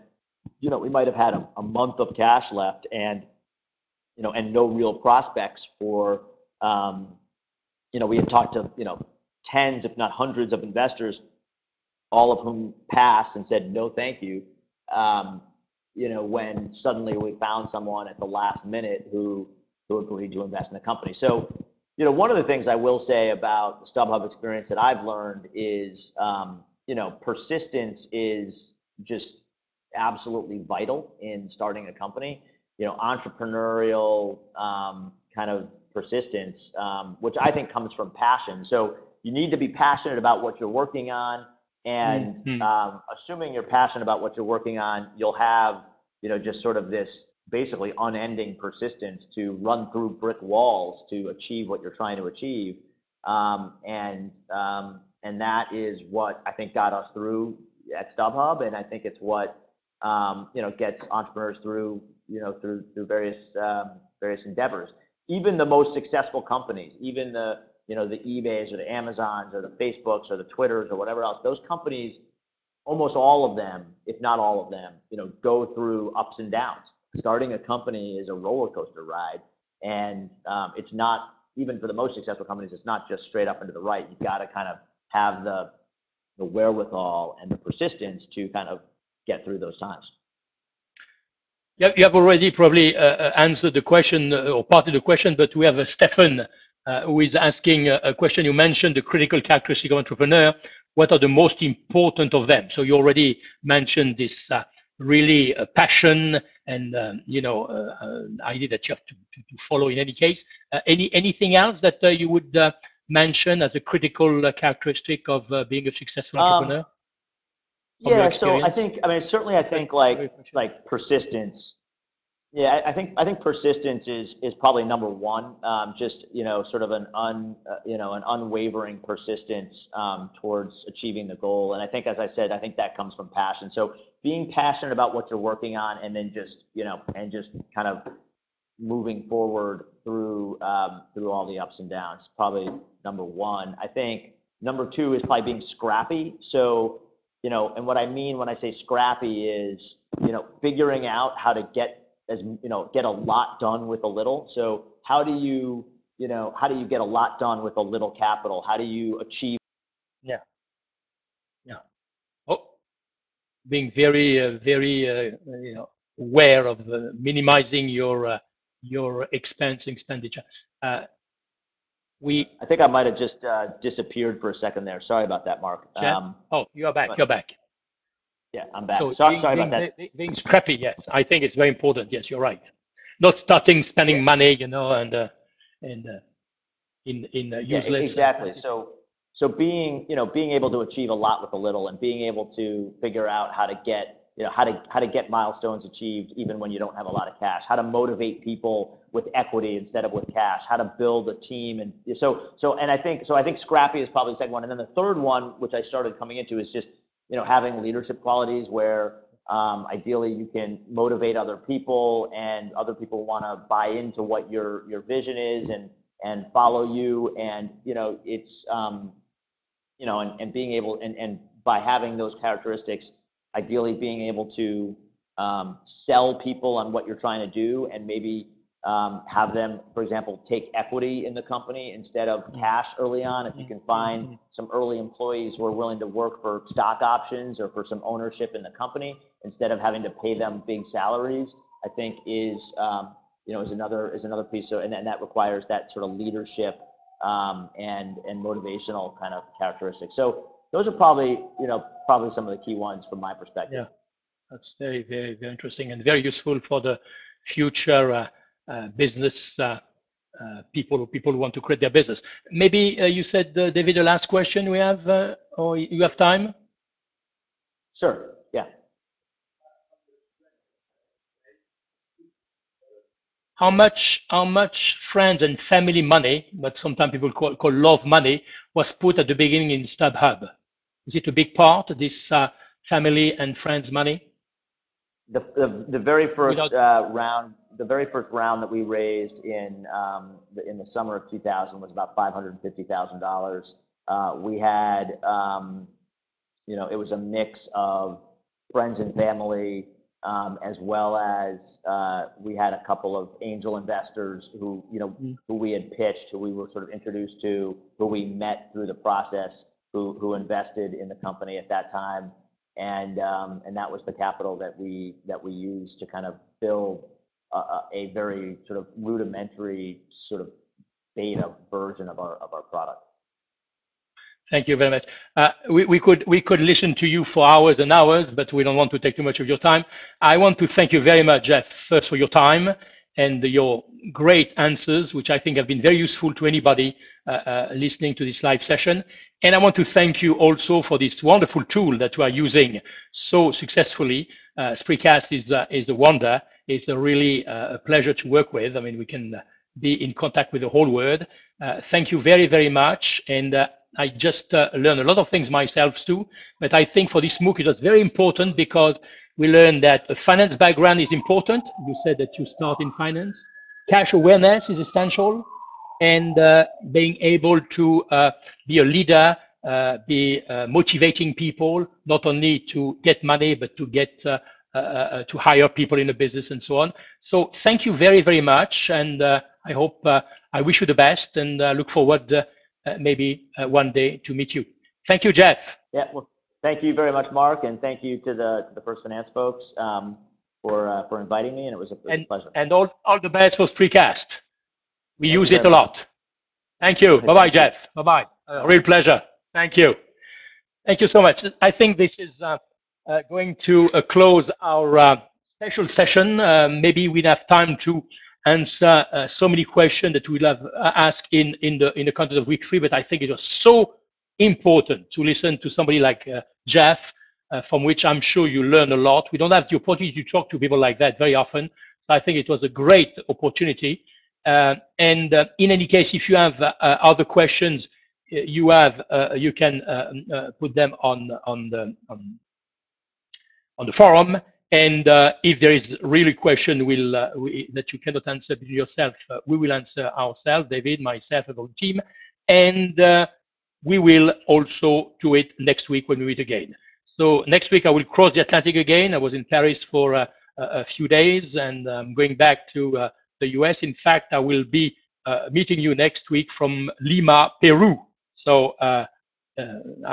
you know, we might have had a month of cash left, and, you know, and no real prospects for, you know, we had talked to, you know, tens, if not hundreds of investors, all of whom passed and said no, thank you. When suddenly we found someone at the last minute who agreed to invest in the company. So, one of the things I will say about the StubHub experience that I've learned is, persistence is just absolutely vital in starting a company. Entrepreneurial kind of persistence, which I think comes from passion. So you need to be passionate about what you're working on, and assuming you're passionate about what you're working on, you'll have just sort of this basically unending persistence to run through brick walls to achieve what you're trying to achieve, and that is what I think got us through at StubHub, and I think it's what gets entrepreneurs through through various endeavors. Even the most successful companies, even the eBays or the Amazons or the Facebooks or the Twitters or whatever else, those companies, almost all of them, if not all of them, go through ups and downs. Starting a company is a roller coaster ride, and it's not, even for the most successful companies, it's not just straight up and to the right. You've got to kind of have the wherewithal and the persistence to kind of get through those times. You have already probably answered the question or part of the question, but we have Stefan who is asking a question. You mentioned the critical characteristic of entrepreneur. What are the most important of them? So you already mentioned this really passion and idea that you have to follow in any case. Anything else that you would mention as a critical characteristic of being a successful entrepreneur? Yeah, so I think like persistence. Yeah, I think persistence is probably number one. Just sort of an unwavering persistence towards achieving the goal. And I think, as I said, I think that comes from passion. So being passionate about what you're working on, and then just kind of moving forward through all the ups and downs, probably number one. I think number two is probably being scrappy. So and what I mean when I say scrappy is figuring out how to get a lot done with a little. So how do you get a lot done with a little capital? How do you achieve? Yeah. Oh, being very aware of minimizing your expenditure. I think I might have just disappeared for a second there. Sorry about that, Mark. Oh, you are back. You're back. Yeah, I'm back. So sorry about that. Being scrappy, yes, I think it's very important. Yes, you're right. Not starting spending money, and in useless. Exactly. So being able to achieve a lot with a little, and being able to figure out how to get how to get milestones achieved even when you don't have a lot of cash. How to motivate people with equity instead of with cash. How to build a team, and I think scrappy is probably the second one, and then the third one, which I started coming into, is just having leadership qualities where ideally you can motivate other people, and other people want to buy into what your vision is and follow you, and it's and being able, and by having those characteristics, ideally being able to sell people on what you're trying to do, and maybe have them, for example, take equity in the company instead of cash early on. If you can find some early employees who are willing to work for stock options or for some ownership in the company instead of having to pay them big salaries, I think is another piece. So, and that requires that sort of leadership and motivational kind of characteristics. So those are probably some of the key ones from my perspective. Yeah, that's very, very, very interesting and very useful for the future business people who want to create their business. Maybe you said, David, the last question we have, or you have time? Sure. Yeah. How much friends and family money, but sometimes people call love money, was put at the beginning in StubHub? Is it a big part, this family and friends money? The very first round, that we raised in the summer of 2000 was about $550,000. We had it was a mix of friends and family, as well as we had a couple of angel investors who we had pitched, who we were sort of introduced to, who we met through the process. who invested in the company at that time, and that was the capital that we used to kind of build a very sort of rudimentary sort of beta version of our product. Thank you very much. We could listen to you for hours and hours, but we don't want to take too much of your time. I want to thank you very much, Jeff, first for your time and your great answers, which I think have been very useful to anybody listening to this live session. And I want to thank you also for this wonderful tool that you are using so successfully. Spreecast is a wonder. It's a really a pleasure to work with. I mean, we can be in contact with the whole world. Thank you very, very much. And I just learned a lot of things myself too, but I think for this MOOC it was very important because we learned that a finance background is important. You said that you start in finance. Cash awareness is essential, and being able to be a leader, be motivating people, not only to get money, but to get to hire people in the business and so on. So thank you very, very much. And I hope, I wish you the best, and look forward maybe one day to meet you. Thank you, Jeff. Yeah, well, thank you very much, Mark, and thank you to the First Finance folks for inviting me, and it was a pleasure. And all the best for Spreecast. We use it a lot. Thank you. Bye-bye, Jeff. Bye-bye. Real pleasure. Thank you. Thank you so much. I think this is going to close our special session. Maybe we'd have time to answer so many questions that we'll have asked in the context of week 3, but I think it was so important to listen to somebody like Jeff, from which I'm sure you learn a lot. We don't have the opportunity to talk to people like that very often, so I think it was a great opportunity. And in any case, if you have other questions, you can put them on the forum. And if there is really a question that you cannot answer yourself, we will answer ourselves, David, myself, and our team. And we will also do it next week when we meet again. So next week I will cross the Atlantic again. I was in Paris for a few days, and I'm going back to the US. In fact, I will be meeting you next week from Lima, Peru. So I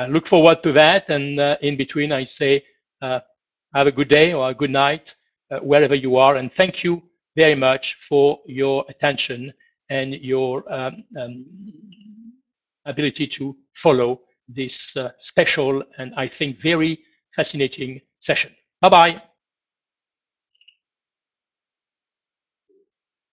look forward to that. And in between, I say, have a good day or a good night, wherever you are. And thank you very much for your attention and your ability to follow this special and I think very fascinating session. Bye-bye.